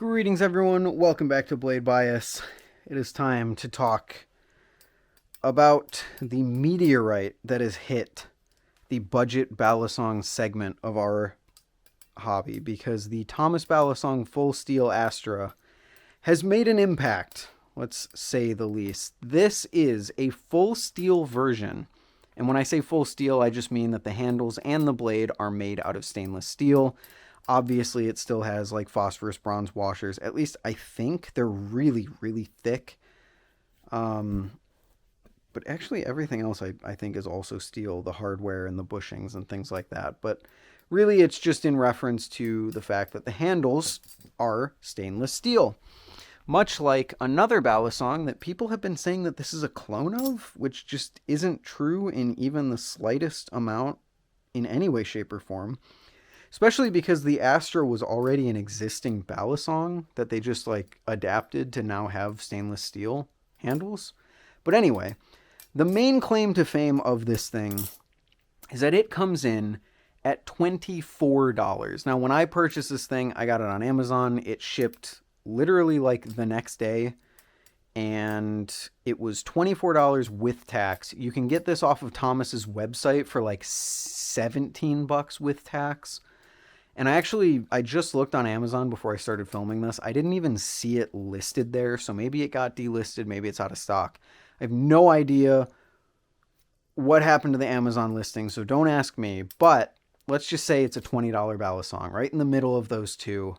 Greetings everyone, welcome back to Blade Bias. It is time to talk about the meteorite that has hit the budget Balisong segment of our hobby, because the Thomas Balisong Full Steel Astra has made an impact, let's say the least. This is a full steel version, and when I say full steel, I just mean that the handles and the blade are made out of stainless steel. Obviously, it still has like phosphorus bronze washers. At least I think they're really, really thick. But actually everything else I think is also steel, the hardware and the bushings and things like that. But really it's just in reference to the fact that the handles are stainless steel. Much like another Balisong that people have been saying that this is a clone of, which just isn't true in even the slightest amount in any way, shape, or form. Especially because the Astra was already an existing Balisong that they just like adapted to now have stainless steel handles. But anyway, the main claim to fame of this thing is that it comes in at $24. Now, when I purchased this thing, I got it on Amazon. It shipped literally like the next day, and it was $24 with tax. You can get this off of Thomas's website for like $17 with tax. And I just looked on Amazon before I started filming this. I didn't even see it listed there, so maybe it got delisted, maybe it's out of stock. I have no idea what happened to the Amazon listing, so don't ask me. But let's just say it's a $20 Balisong, right in the middle of those two.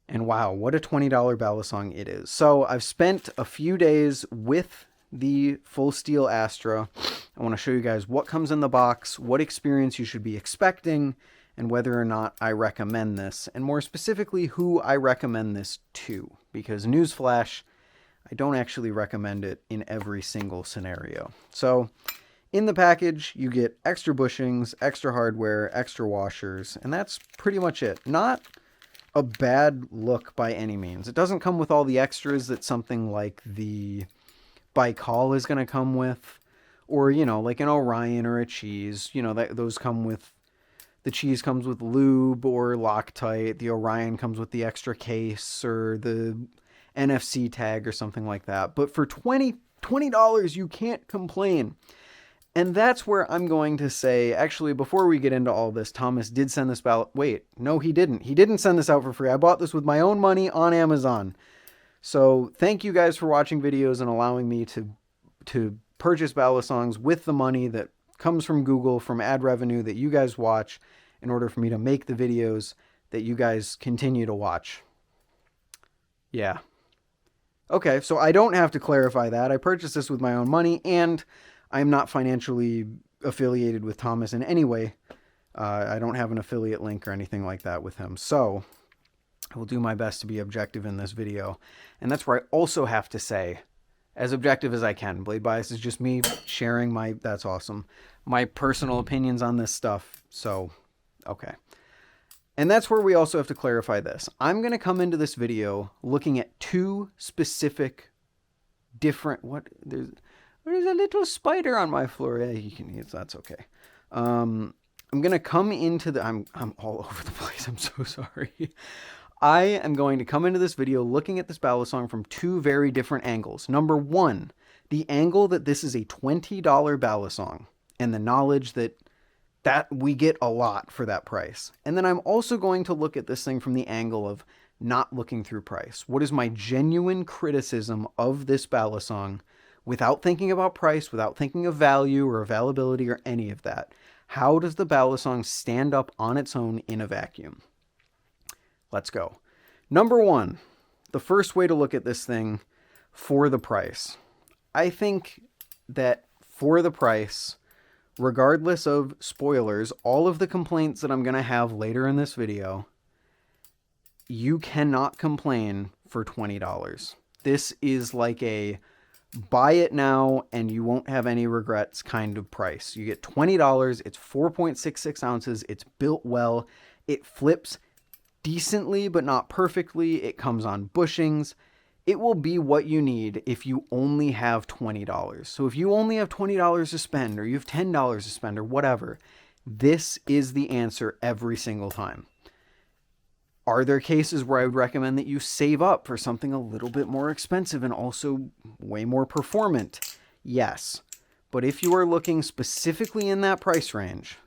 And wow, what a $20 Balisong it is. So I've spent a few days with the Full Steel Astra. I want to show you guys what comes in the box, what experience you should be expecting, and whether or not I recommend this, and more specifically, who I recommend this to. Because newsflash, I don't actually recommend it in every single scenario. So, in the package, you get extra bushings, extra hardware, extra washers, and that's pretty much it. Not a bad look by any means. It doesn't come with all the extras that something like the Baikal is going to come with, or, you know, like an Orion or a Cheese. You know, those come with... The Cheese comes with lube or Loctite. The Orion comes with the extra case or the NFC tag or something like that. But for $20, you can't complain. And that's where I'm going to say, actually, before we get into all this, Thomas did send this ballot. Wait, no, he didn't. He didn't send this out for free. I bought this with my own money on Amazon. So thank you guys for watching videos and allowing me to purchase Balisongs with the money that comes from Google, from ad revenue that you guys watch, in order for me to make the videos that you guys continue to watch. Yeah. Okay, so I don't have to clarify that. I purchased this with my own money, and I'm not financially affiliated with Thomas in any way. I don't have an affiliate link or anything like that with him. So I will do my best to be objective in this video. And that's where I also have to say, as objective as I can. Blade Bias is just me sharing that's awesome, my personal opinions on this stuff. So, okay. And that's where we also have to clarify this. I'm going to come into this video looking at two specific different, there's a little spider on my floor. Yeah, you can, that's okay. I'm going to come into I'm all over the place. I'm so sorry. I am going to come into this video looking at this Balisong from two very different angles. Number one, the angle that this is a $20 Balisong, and the knowledge that we get a lot for that price. And then I'm also going to look at this thing from the angle of not looking through price. What is my genuine criticism of this Balisong without thinking about price, without thinking of value or availability or any of that? How does the Balisong stand up on its own in a vacuum? Let's go. Number one, the first way to look at this thing for the price. I think that for the price, regardless of spoilers, all of the complaints that I'm going to have later in this video, you cannot complain for $20. This is like a buy it now and you won't have any regrets kind of price. You get $20. It's 4.66 ounces. It's built well. It flips decently, but not perfectly. It comes on bushings. It will be what you need if you only have $20. So if you only have $20 to spend, or you have $10 to spend, or whatever, this is the answer every single time. Are there cases where I would recommend that you save up for something a little bit more expensive and also way more performant? Yes. But if you are looking specifically in that price range,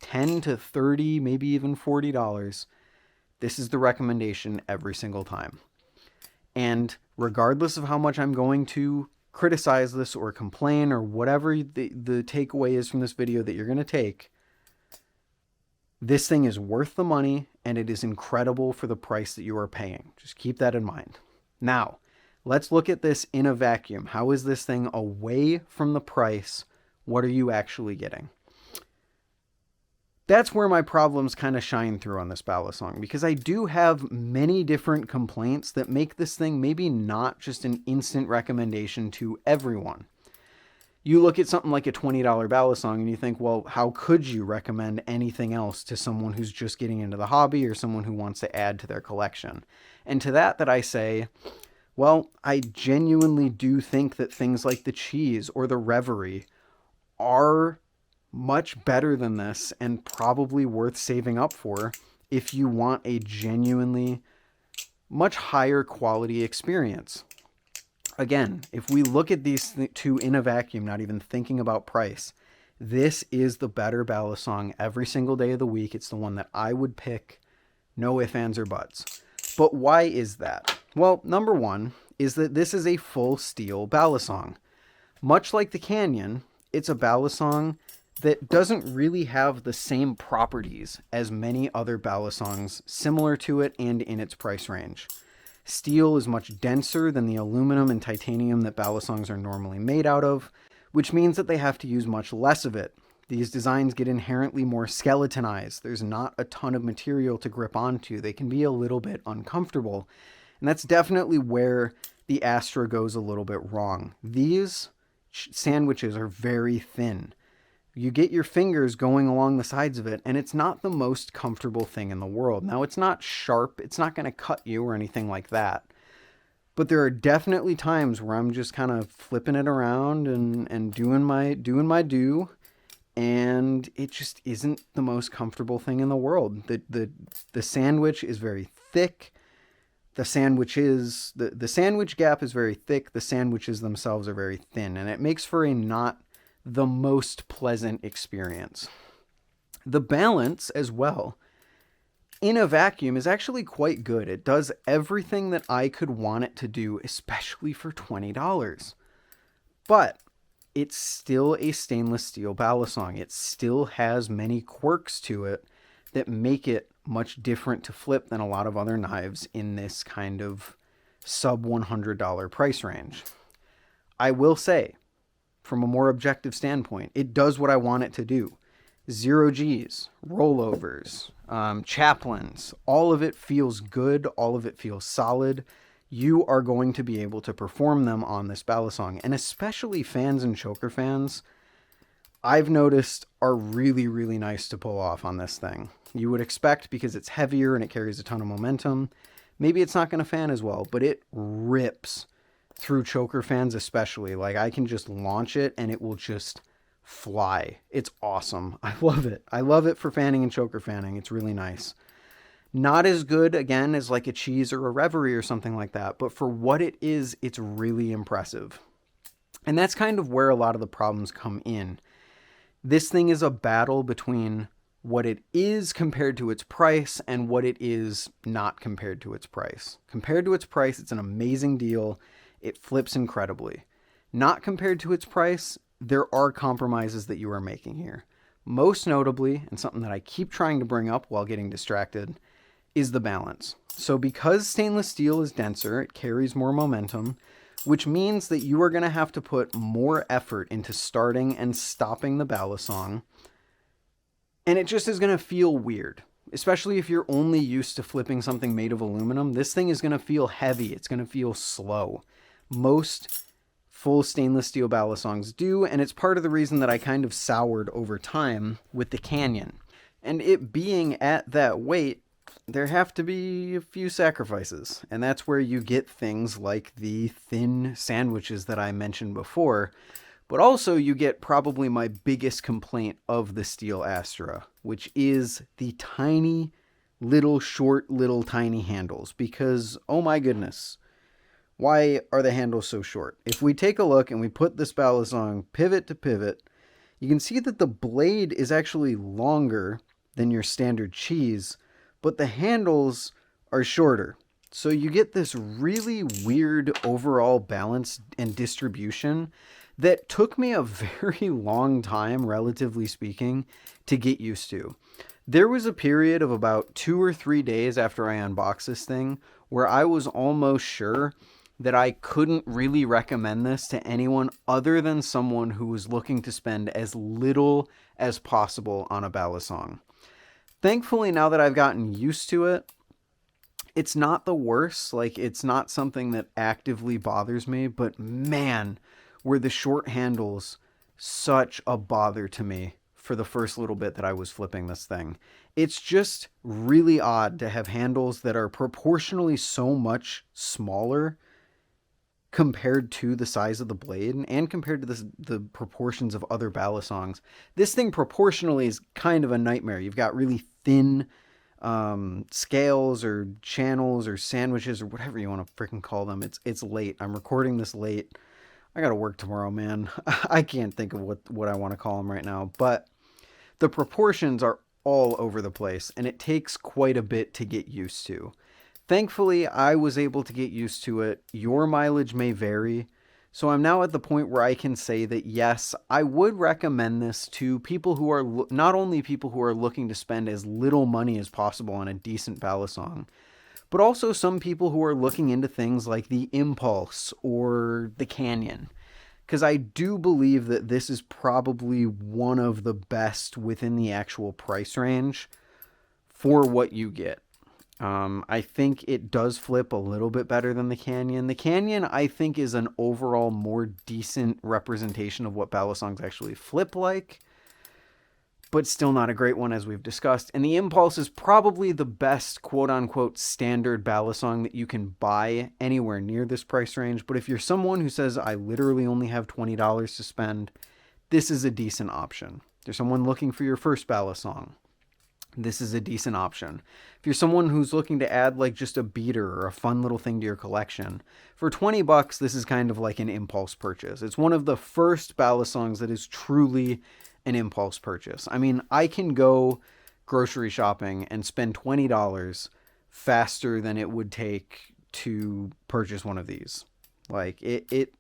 10 to 30, maybe even $40, this is the recommendation every single time. And regardless of how much I'm going to criticize this or complain or whatever the takeaway is from this video that you're going to take, this thing is worth the money and it is incredible for the price that you are paying. Just keep that in mind. Now, let's look at this in a vacuum. How is this thing away from the price? What are you actually getting? That's where my problems kind of shine through on this Balisong, because I do have many different complaints that make this thing maybe not just an instant recommendation to everyone. You look at something like a $20 Balisong and you think, well, how could you recommend anything else to someone who's just getting into the hobby or someone who wants to add to their collection? And to that I say, well, I genuinely do think that things like the Cheese or the Reverie are much better than this and probably worth saving up for if you want a genuinely much higher quality experience. Again, if we look at these two in a vacuum, not even thinking about price, this is the better Balisong every single day of the week. It's the one that I would pick, no ifs, ands, or buts. But why is that? Well, number one is that this is a full steel Balisong. Much like the Canyon, it's a Balisong that doesn't really have the same properties as many other Balisongs similar to it and in its price range. Steel is much denser than the aluminum and titanium that Balisongs are normally made out of, which means that they have to use much less of it. These designs get inherently more skeletonized. There's not a ton of material to grip onto. They can be a little bit uncomfortable. And that's definitely where the Astra goes a little bit wrong. These sandwiches are very thin. You get your fingers going along the sides of it, and it's not the most comfortable thing in the world. Now, it's not sharp. It's not going to cut you or anything like that. But there are definitely times where I'm just kind of flipping it around and doing my do, and it just isn't the most comfortable thing in the world. The sandwich is very thick. The sandwich gap is very thick. The sandwiches themselves are very thin, and it makes for a not the most pleasant experience. The balance as well in a vacuum is actually quite good. It does everything that I could want it to do, especially for $20. But it's still a stainless steel Balisong. It still has many quirks to it that make it much different to flip than a lot of other knives in this kind of sub $100 price range. I will say, from a more objective standpoint, it does what I want it to do. 0Gs, rollovers, chaplains, all of it feels good, all of it feels solid. You are going to be able to perform them on this Balisong, and especially fans and choker fans, I've noticed are really, really nice to pull off on this thing. You would expect, because it's heavier and it carries a ton of momentum, maybe it's not going to fan as well, but it rips through choker fans especially. Like, I can just launch it and it will just fly. It's awesome. I love it. I love it for fanning and choker fanning. It's really nice. Not as good, again, as like a Cheese or a Reverie or something like that, but for what it is, it's really impressive. And that's kind of where a lot of the problems come in. This thing is a battle between what it is compared to its price and what it is not compared to its price. Compared to its price, it's an amazing deal. It flips incredibly. Not compared to its price, there are compromises that you are making here. Most notably, and something that I keep trying to bring up while getting distracted, is the balance. So because stainless steel is denser, it carries more momentum, which means that you are going to have to put more effort into starting and stopping the Balisong, and it just is going to feel weird. Especially if you're only used to flipping something made of aluminum, this thing is going to feel heavy. It's going to feel slow. Most full stainless steel Balisongs do, and it's part of the reason that I kind of soured over time with the Canyon. And it being at that weight, there have to be a few sacrifices, and that's where you get things like the thin sandwiches that I mentioned before, but also you get probably my biggest complaint of the Steel Astra, which is the tiny, little short, little tiny handles because, oh my goodness, why are the handles so short? If we take a look and we put this Balisong pivot to pivot, you can see that the blade is actually longer than your standard cheese, but the handles are shorter. So you get this really weird overall balance and distribution that took me a very long time, relatively speaking, to get used to. There was a period of about 2 or 3 days after I unboxed this thing where I was almost sure that I couldn't really recommend this to anyone other than someone who was looking to spend as little as possible on a Balisong. Thankfully, now that I've gotten used to it, it's not the worst. Like, it's not something that actively bothers me, but man, were the short handles such a bother to me for the first little bit that I was flipping this thing. It's just really odd to have handles that are proportionally so much smaller compared to the size of the blade and compared to the proportions of other Balisongs. This thing proportionally is kind of a nightmare. You've got really thin scales or channels or sandwiches or whatever you want to freaking call them. It's late. I'm recording this late. I gotta work tomorrow, man. I can't think of what I want to call them right now, but the proportions are all over the place and it takes quite a bit to get used to. Thankfully, I was able to get used to it. Your mileage may vary. So I'm now at the point where I can say that yes, I would recommend this to people who are not only people who are looking to spend as little money as possible on a decent Balisong, but also some people who are looking into things like the Impulse or the Canyon. Because I do believe that this is probably one of the best within the actual price range for what you get. I think it does flip a little bit better than the Canyon. The Canyon, I think, is an overall more decent representation of what Balisongs actually flip like, but still not a great one, as we've discussed. And the Impulse is probably the best quote-unquote standard Balisong that you can buy anywhere near this price range. But if you're someone who says, I literally only have $20 to spend, this is a decent option. If you're someone looking for your first Balisong, this is a decent option. If you're someone who's looking to add like just a beater or a fun little thing to your collection, for $20, this is kind of like an impulse purchase. It's one of the first Balisongs that is truly an impulse purchase. I mean, I can go grocery shopping and spend $20 faster than it would take to purchase one of these. Like it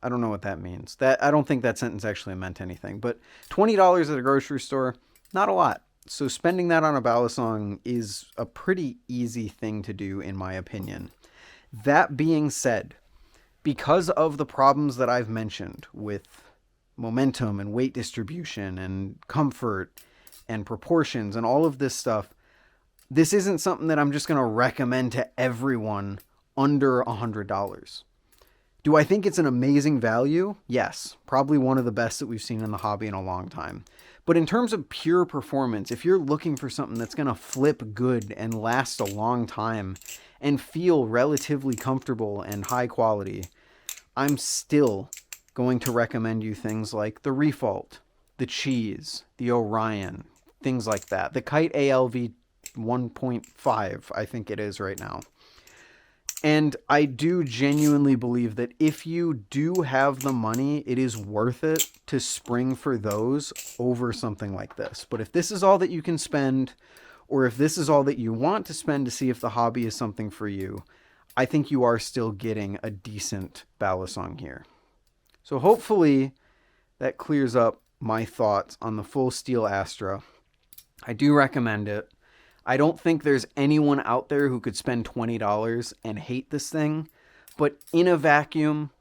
I don't know what that means. I don't think that sentence actually meant anything, but $20 at a grocery store, not a lot. So spending that on a Balisong is a pretty easy thing to do, in my opinion. That being said, because of the problems that I've mentioned with momentum and weight distribution and comfort and proportions and all of this stuff, this isn't something that I'm just going to recommend to everyone under $100. Do I think it's an amazing value? Yes, probably one of the best that we've seen in the hobby in a long time. But in terms of pure performance, if you're looking for something that's going to flip good and last a long time and feel relatively comfortable and high quality, I'm still going to recommend you things like the Refault, the Cheese, the Orion, things like that. The Kite ALV 1.5, I think it is right now. And I do genuinely believe that if you do have the money, it is worth it to spring for those over something like this. But if this is all that you can spend, or if this is all that you want to spend to see if the hobby is something for you, I think you are still getting a decent Balisong here. So hopefully that clears up my thoughts on the full Steel Astra. I do recommend it. I don't think there's anyone out there who could spend $20 and hate this thing, but in a vacuum,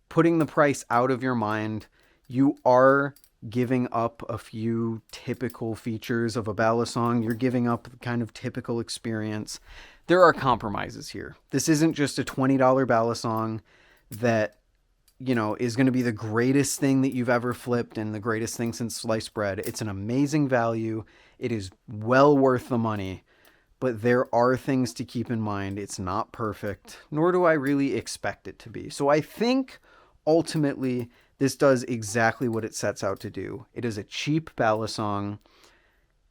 putting the price out of your mind, you are giving up a few typical features of a Balisong. You're giving up the kind of typical experience. There are compromises here. This isn't just a $20 Balisong that, you know, is going to be the greatest thing that you've ever flipped and the greatest thing since sliced bread. It's an amazing value. It is well worth the money, but there are things to keep in mind. It's not perfect, nor do I really expect it to be. So I think ultimately this does exactly what it sets out to do. It is a cheap Balisong.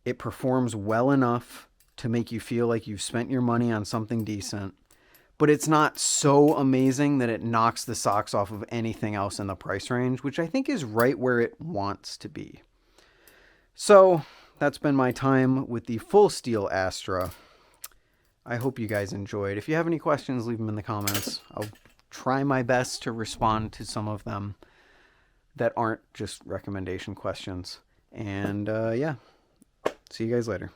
It performs well enough to make you feel like you've spent your money on something decent, but it's not so amazing that it knocks the socks off of anything else in the price range, which I think is right where it wants to be. So that's been my time with the full steel Astra. I hope you guys enjoyed. If you have any questions, leave them in the comments. I'll try my best to respond to some of them that aren't just recommendation questions. And yeah, see you guys later.